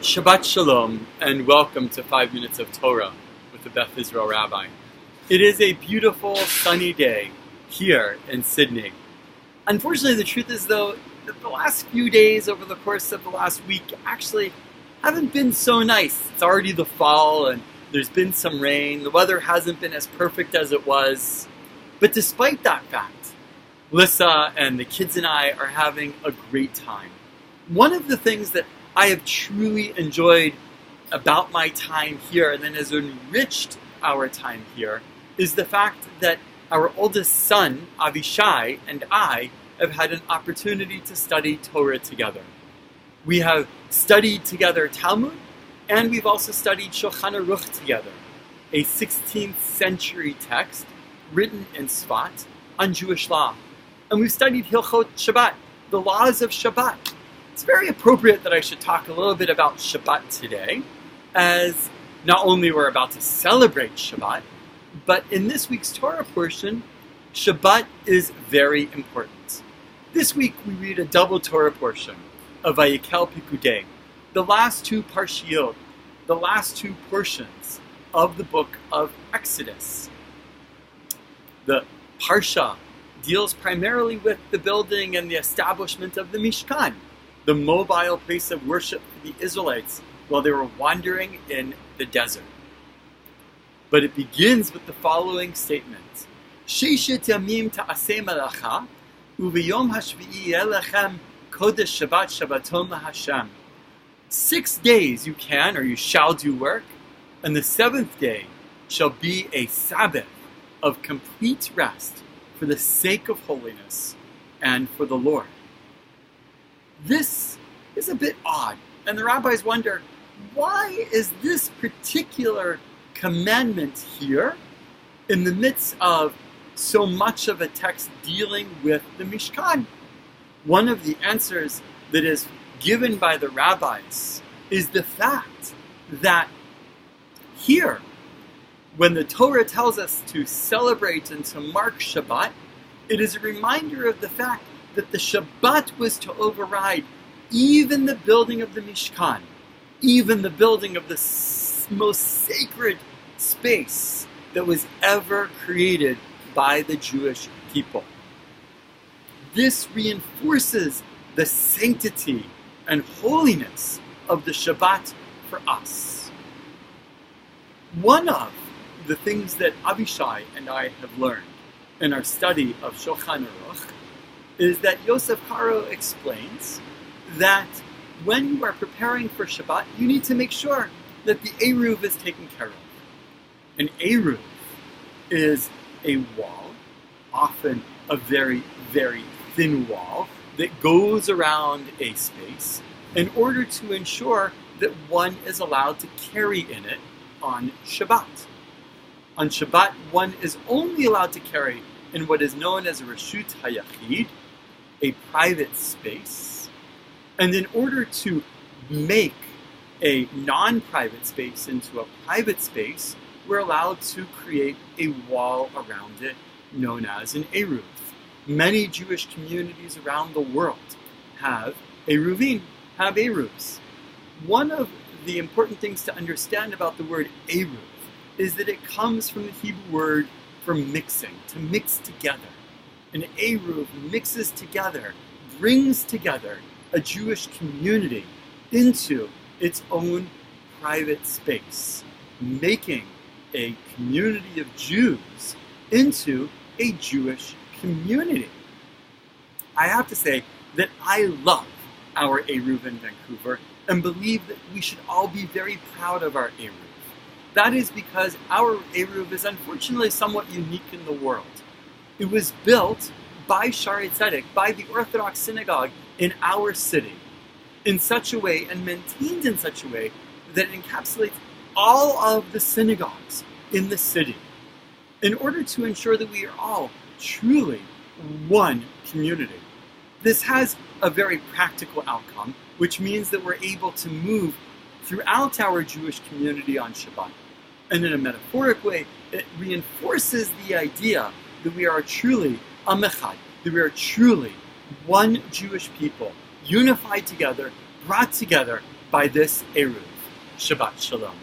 Shabbat Shalom, and welcome to 5 Minutes of Torah with the Beth Israel Rabbi. It is a beautiful, sunny day here in Sydney. Unfortunately, the truth is, though, that the last few days over the course of the last week actually haven't been so nice. It's already the fall, and there's been some rain. The weather hasn't been as perfect as it was. But despite that fact, Lissa and the kids and I are having a great time. One of the things that I have truly enjoyed about my time here and then has enriched our time here is the fact that our oldest son, Avishai, and I have had an opportunity to study Torah together. We have studied together Talmud, and we've also studied Shulchan Aruch together, a 16th century text written in Sfat on Jewish law. And we've studied Hilchot Shabbat, the laws of Shabbat. It's very appropriate that I should talk a little bit about Shabbat today, as not only we're about to celebrate Shabbat, but in this week's Torah portion, Shabbat is very important. This week we read a double Torah portion of Vayikel Pikudei, the last two parshiot, the last two portions of the book of Exodus. The parsha deals primarily with the building and the establishment of the Mishkan, the mobile place of worship for the Israelites while they were wandering in the desert. But it begins with the following statement: Sheishet yamim ta'aseh melacha, uv'yom hashvi'i yelechem kodesh Shabbat Shabbaton laHashem. 6 days you can or you shall do work, and the seventh day shall be a Sabbath of complete rest for the sake of holiness and for the Lord. This is a bit odd, and the rabbis wonder, why is this particular commandment here in the midst of so much of a text dealing with the Mishkan? One of the answers that is given by the rabbis is the fact that here, when the Torah tells us to celebrate and to mark Shabbat, it is a reminder of the fact that the Shabbat was to override even the building of the Mishkan, even the building of the most sacred space that was ever created by the Jewish people. This reinforces the sanctity and holiness of the Shabbat for us. One of the things that Avishai and I have learned in our study of Shulchan Aruch is that Yosef Karo explains that when you are preparing for Shabbat, you need to make sure that the Eruv is taken care of. An Eruv is a wall, often a very, very thin wall, that goes around a space in order to ensure that one is allowed to carry in it on Shabbat. On Shabbat, one is only allowed to carry in what is known as a Reshut HaYachid, a private space. And in order to make a non-private space into a private space, we're allowed to create a wall around it known as an Eruv. Many Jewish communities around the world have Eruvim, have Eruvs. One of the important things to understand about the word Eruv is that it comes from the Hebrew word for mixing, to mix together. An Eruv mixes together, brings together a Jewish community into its own private space, making a community of Jews into a Jewish community. I have to say that I love our Eruv in Vancouver and believe that we should all be very proud of our Eruv. That is because our Eruv is unfortunately somewhat unique in the world. It was built by Shaarei Tzedek, by the Orthodox synagogue in our city, in such a way and maintained in such a way that it encapsulates all of the synagogues in the city, in order to ensure that we are all truly one community. This has a very practical outcome, which means that we're able to move throughout our Jewish community on Shabbat. And in a metaphoric way, it reinforces the idea that we are truly Am Echad, that we are truly one Jewish people, unified together, brought together by this Eruv. Shabbat Shalom.